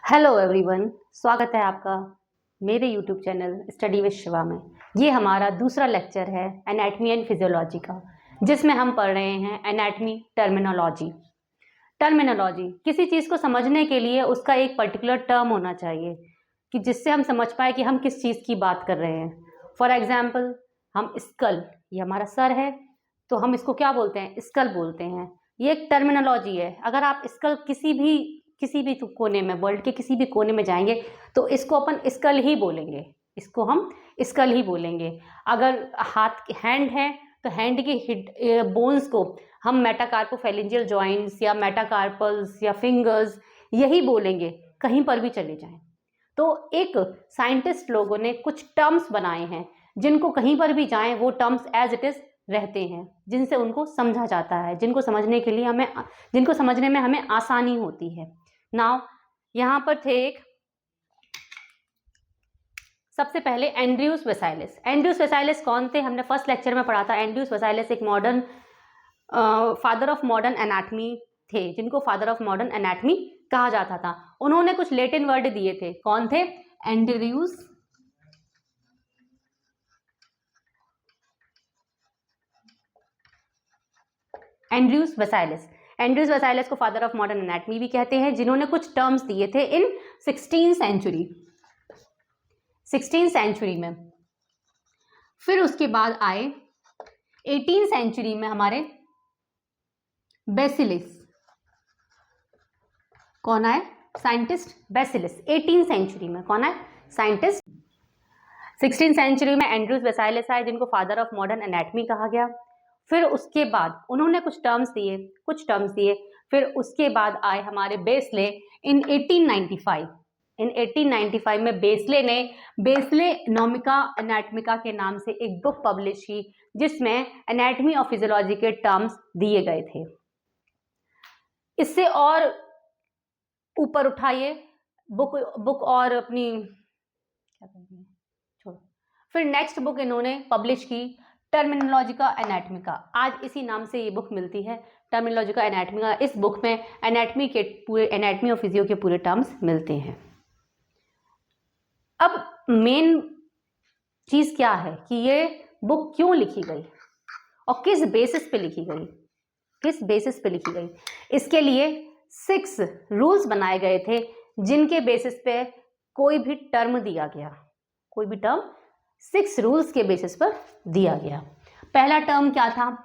Hello everyone, स्वागत है आपका मेरे YouTube channel study with Shiva में। ये हमारा दूसरा लेक्चर है एनाटमी एंड फिजियोलॉजी का, जिसमें हम पढ़ रहे हैं एनाटमी टर्मिनोलॉजी। टर्मिनोलॉजी किसी चीज़ को समझने के लिए उसका एक पर्टिकुलर टर्म होना चाहिए कि जिससे हम समझ पाए कि हम किस चीज़ की बात कर रहे हैं। फॉर एग्जाम्पल, हम स्कल, ये हमारा सर है तो हम इसको क्या बोलते हैं? स्कल बोलते हैं। ये एक टर्मिनोलॉजी है। अगर आप स्कल किसी भी कोने में, वर्ल्ड के किसी भी कोने में जाएंगे तो इसको अपन स्कल ही बोलेंगे, इसको हम स्कल ही बोलेंगे। अगर हैंड है तो हैंड के बोन्स को हम मेटाकार्पोफेरेंजियल जॉइंट्स या मेटाकार्पल्स या फिंगर्स यही बोलेंगे, कहीं पर भी चले जाएं। तो एक साइंटिस्ट लोगों ने कुछ टर्म्स बनाए हैं जिनको कहीं पर भी जाएं वो टर्म्स एज इट इज रहते हैं, जिनसे उनको समझा जाता है, जिनको समझने में हमें आसानी होती है। नाउ यहाँ पर थे एक, सबसे पहले एंड्रयूस वेसाइलिस। एंड्रयूस वेसाइलिस कौन थे? हमने फर्स्ट लेक्चर में पढ़ा था। एंड्रयूस वेसाइलिस एक modern father of modern anatomy थे, जिनको फादर ऑफ मॉडर्न एनाटमी कहा जाता था। उन्होंने कुछ लैटिन वर्ड दिए थे। कौन थे? एंड्रयूस वेसाइलिस। एंड्रयूस वेसाइलिस को फादर ऑफ मॉडर्न एनाटमी भी कहते हैं, जिन्होंने कुछ टर्म्स दिए थे इन 16th सेंचुरी में। फिर उसके बाद आए 18th सेंचुरी में हमारे बेसिलिस। कौन आए? साइंटिस्ट बेसिलिस। 18th सेंचुरी में कौन आए? साइंटिस्ट। 16th सेंचुरी में एंड्रयूस वेसाइलिस आए, जिनको फादर ऑफ मॉडर्न एनाटमी कहा गया। फिर उसके बाद उन्होंने कुछ टर्म्स दिए। फिर उसके बाद आए हमारे बेसले इन 1895 में बेसले नोमिका एनाटमिका के नाम से एक बुक पब्लिश की, जिसमें एनाटमी और फिजियोलॉजी के टर्म्स दिए गए थे। इससे और ऊपर उठाइए बुक और अपनी क्या कहते हैं, छोड़ो। फिर नेक्स्ट बुक इन्होंने पब्लिश की टर्मिनोलॉजिका एनाटमिका। आज इसी नाम से ये बुक मिलती है, टर्मिनोलॉजिका एनाटमिका। इस बुक में एनाटमी और फिजियो के पूरे टर्म्स मिलते हैं। अब मेन चीज क्या है कि ये बुक क्यों लिखी गई और किस बेसिस पे लिखी गई। इसके लिए 6 रूल्स बनाए गए थे, जिनके बेसिस पे कोई भी टर्म 6 रूल्स के बेसिस पर दिया गया। पहला टर्म क्या था?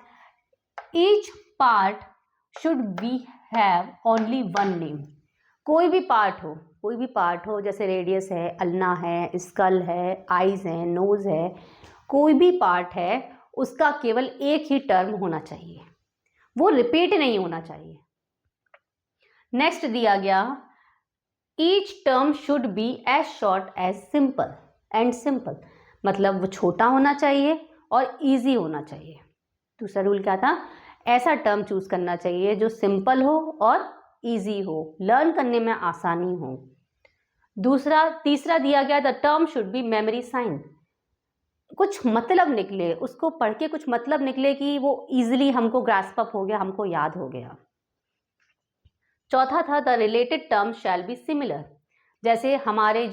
Each part should be have only one name. कोई भी पार्ट हो, जैसे रेडियस है, अल्ना है, स्कल है, आईज है, नोज है, कोई भी पार्ट है, उसका केवल एक ही टर्म होना चाहिए, वो रिपीट नहीं होना चाहिए। नेक्स्ट दिया गया, each term should be as short as simple. मतलब वो छोटा होना चाहिए और इजी होना चाहिए। दूसरा रूल क्या था? ऐसा टर्म चूज करना चाहिए जो सिंपल हो और इजी हो, लर्न करने में आसानी हो। तीसरा दिया गया, the term should be memory sign. कुछ मतलब निकले, उसको पढ़ के कुछ मतलब निकले कि वो इजीली हमको ग्रास्प अप हो गया, हमको याद हो गया। चौथा था, the related term shall be similar. जैसे हमारे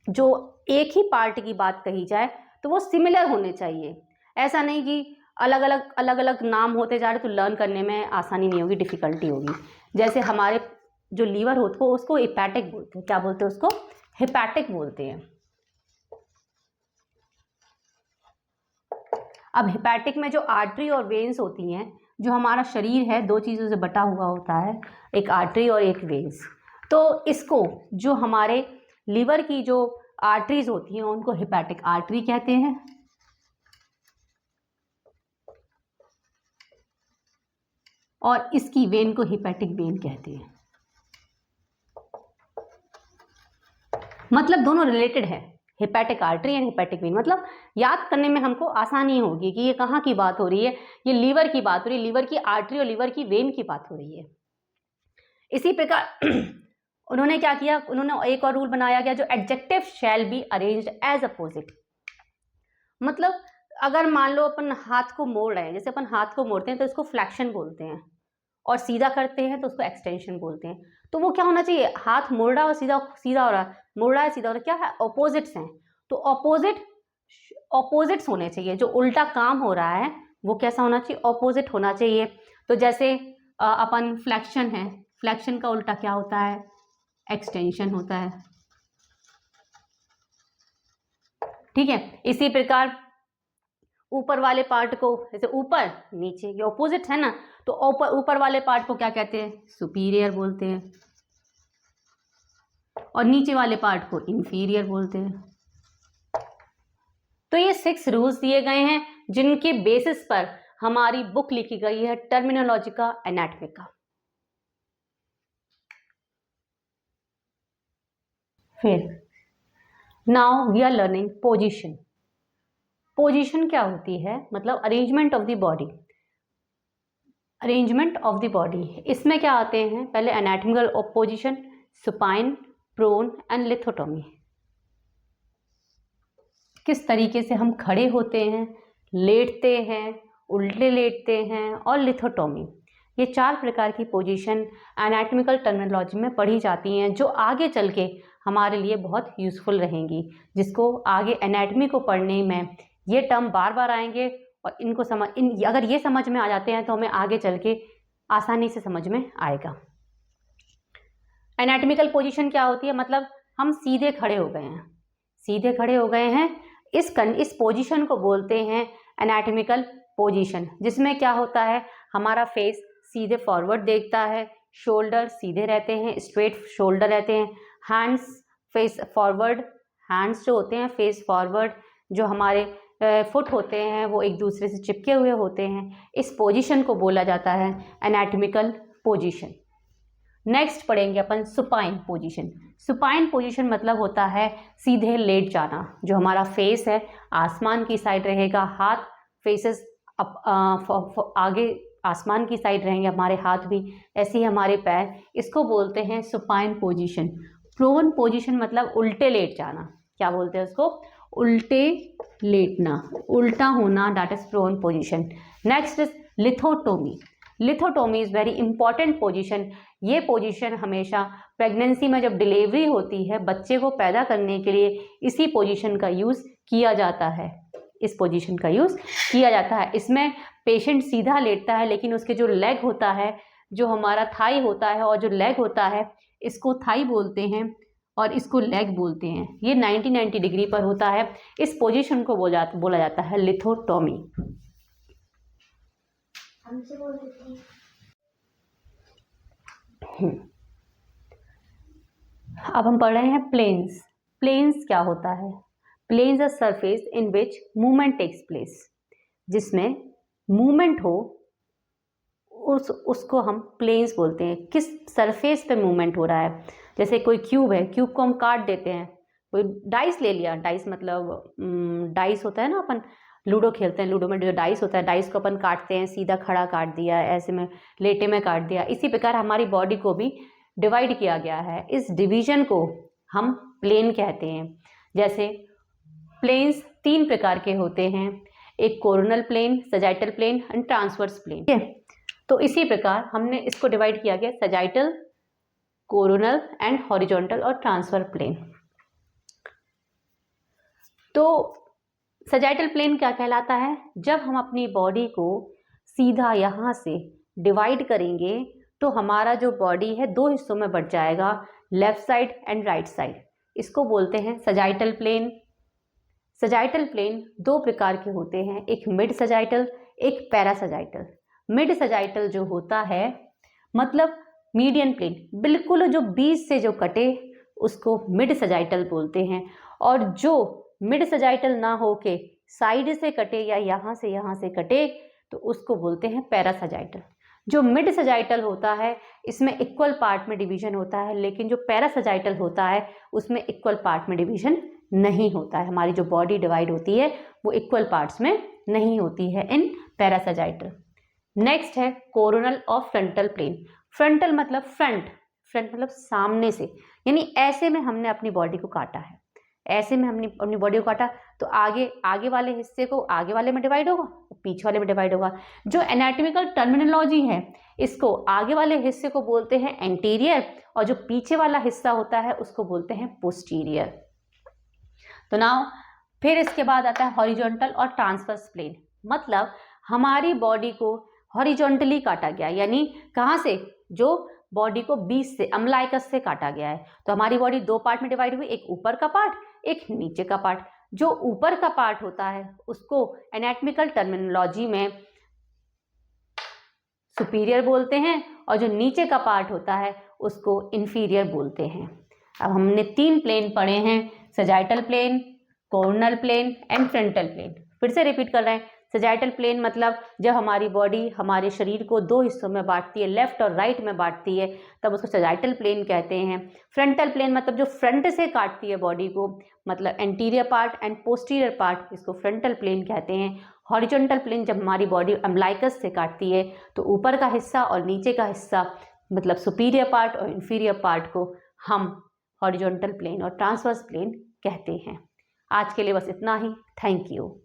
जो एक ही पार्ट की बात कही जाए तो वो सिमिलर होने चाहिए। ऐसा नहीं कि अलग अलग नाम होते जा रहे तो लर्न करने में आसानी नहीं होगी, डिफिकल्टी होगी। जैसे हमारे जो लीवर होते हैं उसको हिपैटिक बोलते हैं। क्या बोलते हैं उसको? हिपैटिक बोलते हैं। अब हिपैटिक में जो आर्टरी और वेन्स होती हैं, जो हमारा शरीर है 2 चीज़ों से बटा हुआ होता है, एक आर्टरी और एक वेन्स। तो इसको जो हमारे लीवर की जो आर्टरीज होती हैं उनको हिपैटिक आर्टरी कहते हैं, और इसकी वेन को हिपैटिक वेन कहते हैं। मतलब दोनों रिलेटेड है, hepatic artery and hepatic vein. मतलब याद करने में हमको आसानी होगी कि ये कहाँ की बात हो रही है, ये लीवर की बात हो रही है, लीवर की आर्टरी और लीवर की वेन की बात हो रही है। इसी प्रकार उन्होंने क्या किया, उन्होंने एक और रूल बनाया गया, जो adjective shall be arranged as opposite. मतलब अगर मान लो अपन हाथ को मोड़ रहे हैं, जैसे अपन हाथ को मोड़ते हैं तो इसको फ्लैक्शन बोलते हैं, और सीधा करते हैं तो उसको एक्सटेंशन बोलते हैं। तो वो क्या होना चाहिए, हाथ मुड़ रहा और सीधा सीधा हो रहा है, मुड़ रहा है सीधा हो रहा है, क्या है, ऑपोजिट्स हैं। तो ऑपोजिट्स होने चाहिए, जो उल्टा काम हो रहा है वो कैसा होना चाहिए, ऑपोजिट होना चाहिए। तो जैसे अपन फ्लेक्शन है, फ्लेक्शन का उल्टा क्या होता है, एक्सटेंशन होता है, ठीक है। इसी प्रकार ऊपर वाले पार्ट को, जैसे ऊपर नीचे ये ऑपोजिट है ना, तो ऊपर वाले पार्ट को क्या कहते हैं, सुपीरियर बोलते हैं, और नीचे वाले पार्ट को इंफीरियर बोलते हैं। तो ये 6 रूल्स दिए गए हैं जिनके बेसिस पर हमारी बुक लिखी गई है टर्मिनोलॉजिका एनाटॉमिका। फिर now we are learning position. Position क्या होती है, मतलब arrangement of the body, arrangement of the body. इसमें क्या आते हैं, पहले anatomical position, supine, prone and lithotomy. किस तरीके से हम खड़े होते हैं, लेटते हैं, उल्टे लेटते हैं, और लिथोटॉमी। ये 4 प्रकार की पोजीशन एनाटॉमिकल टर्मिनोलॉजी में पढ़ी जाती हैं, जो आगे चल के हमारे लिए बहुत यूज़फुल रहेंगी, जिसको आगे एनाटॉमी को पढ़ने में ये टर्म बार बार आएंगे, और इनको अगर ये समझ में आ जाते हैं तो हमें आगे चल के आसानी से समझ में आएगा। एनाटॉमिकल पोजीशन क्या होती है, मतलब हम सीधे खड़े हो गए हैं, सीधे खड़े हो गए हैं, इस पोजीशन को बोलते हैं एनाटॉमिकल पोजीशन, जिसमें क्या होता है, हमारा फेस सीधे फॉरवर्ड देखता है, शोल्डर सीधे रहते हैं, स्ट्रेट शोल्डर रहते हैं, हैंड्स फेस फॉरवर्ड, हैंड्स जो होते हैं फेस फॉरवर्ड, जो हमारे फुट होते हैं वो एक दूसरे से चिपके हुए होते हैं। इस पोजीशन को बोला जाता है एनाटॉमिकल पोजीशन। नेक्स्ट पढ़ेंगे अपन सुपाइन पोजीशन। सुपाइन पोजीशन मतलब होता है सीधे लेट जाना, जो हमारा फेस है आसमान की साइड रहेगा, हाथ फेसेस आगे आसमान की साइड रहेंगे, हमारे हाथ भी ऐसे ही हमारे पैर, इसको बोलते हैं सुपाइन पोजीशन। प्रोन पोजीशन मतलब उल्टे लेट जाना, क्या बोलते हैं उसको, उल्टे लेटना, उल्टा होना, that is prone position. Next is lithotomy. Lithotomy is very important position. ये पोजीशन हमेशा प्रेगनेंसी में जब डिलीवरी होती है, बच्चे को पैदा करने के लिए इसी पोजीशन का यूज़ किया जाता है, इस पोजीशन का यूज़ किया जाता है। इसमें पेशेंट सीधा लेटता है, लेकिन उसके जो लेग होता है, जो हमारा थाई होता है और जो लेग होता है, इसको थाई बोलते हैं और इसको लेग बोलते हैं। ये 90 डिग्री पर होता है। इस पोजीशन को बोला जाता है लिथोटोमी। अब हम पढ़ रहे हैं प्लेन्स। प्लेन्स क्या होता है, planes a surface in which movement takes place, जिसमें मूवमेंट हो उसको हम प्लेन्स बोलते हैं। किस सरफेस पे मूवमेंट हो रहा है, जैसे कोई क्यूब है, क्यूब को हम काट देते हैं, कोई डाइस ले लिया, डाइस मतलब डाइस होता है ना, अपन लूडो खेलते हैं, लूडो में जो डाइस होता है, डाइस को अपन काटते हैं, सीधा खड़ा काट दिया, ऐसे में लेटे में काट दिया। इसी प्रकार हमारी बॉडी को भी डिवाइड किया गया है, इस डिवीजन को हम प्लेन कहते हैं। जैसे प्लेन्स 3 प्रकार के होते हैं, एक coronal plane, sagittal plane and transverse plane, ठीक है। तो इसी प्रकार हमने इसको डिवाइड किया गया, सजाइटल, कोरोनल एंड हॉरिजॉन्टल और ट्रांसफर प्लेन। तो सजाइटल प्लेन क्या कहलाता है, जब हम अपनी बॉडी को सीधा यहाँ से डिवाइड करेंगे तो हमारा जो बॉडी है 2 हिस्सों में बट जाएगा, left side and right side, इसको बोलते हैं सजाइटल प्लेन। सजाइटल प्लेन 2 प्रकार के होते हैं, एक मिड सजाइटल, एक पैरा सजाइटल। मिड सजाइटल जो होता है मतलब मीडियन प्लेन, बिल्कुल जो बीच से जो कटे उसको मिड सजाइटल बोलते हैं, और जो मिड सजाइटल ना होके साइड से कटे या यहाँ से कटे तो उसको बोलते हैं पैरा सजाइटल। जो मिड सजाइटल होता है इसमें इक्वल पार्ट में डिवीजन होता है, लेकिन जो पैरा सजाइटल होता है उसमें इक्वल पार्ट में डिवीजन नहीं होता है। हमारी जो बॉडी डिवाइड होती है वो इक्वल पार्ट्स में नहीं होती है इन पैरा सजाइटल। नेक्स्ट है कोरोनल और फ्रंटल प्लेन। फ्रंटल मतलब फ्रंट, फ्रंट मतलब सामने से, यानी ऐसे में हमने अपनी बॉडी को काटा है, ऐसे में हमने अपनी बॉडी को काटा तो आगे वाले हिस्से को आगे वाले में डिवाइड होगा, पीछे वाले में डिवाइड होगा। जो एनाटॉमिकल टर्मिनोलॉजी है, इसको आगे वाले हिस्से को बोलते हैं एंटीरियर और जो पीछे वाला हिस्सा होता है उसको बोलते हैं पोस्टीरियर। तो नाउ फिर इसके बाद आता है हॉरिजॉन्टल और ट्रांसवर्स प्लेन। मतलब हमारी बॉडी को हॉरिजॉन्टली काटा गया, यानी कहाँ से, जो बॉडी को बीच से अम्लाइकस से काटा गया है। तो हमारी बॉडी दो पार्ट में डिवाइड हुई, एक ऊपर का पार्ट, एक नीचे का पार्ट। जो ऊपर का पार्ट होता है उसको एनाटॉमिकल टर्मिनोलॉजी में सुपीरियर बोलते हैं और जो नीचे का पार्ट होता है उसको इंफीरियर बोलते हैं। अब हमने 3 प्लेन पढ़े हैं, sagittal plane, coronal plane and frontal plane. फिर से रिपीट कर रहे हैं। सजाइटल प्लेन मतलब जब हमारी बॉडी हमारे शरीर को 2 हिस्सों में बांटती है, लेफ्ट और राइट में बांटती है, तब उसको सजाइटल प्लेन कहते हैं। फ्रंटल प्लेन मतलब जो फ्रंट से काटती है बॉडी को, मतलब anterior part and posterior part, इसको फ्रंटल प्लेन कहते हैं। हॉरिजॉन्टल प्लेन जब हमारी बॉडी अम्लाइकस से काटती है तो ऊपर का हिस्सा और नीचे का हिस्सा मतलब सुपीरियर पार्ट और इंफीरियर पार्ट को हम हॉरिजॉन्टल प्लेन और ट्रांसवर्स प्लेन कहते हैं। आज के लिए बस इतना ही। Thank you.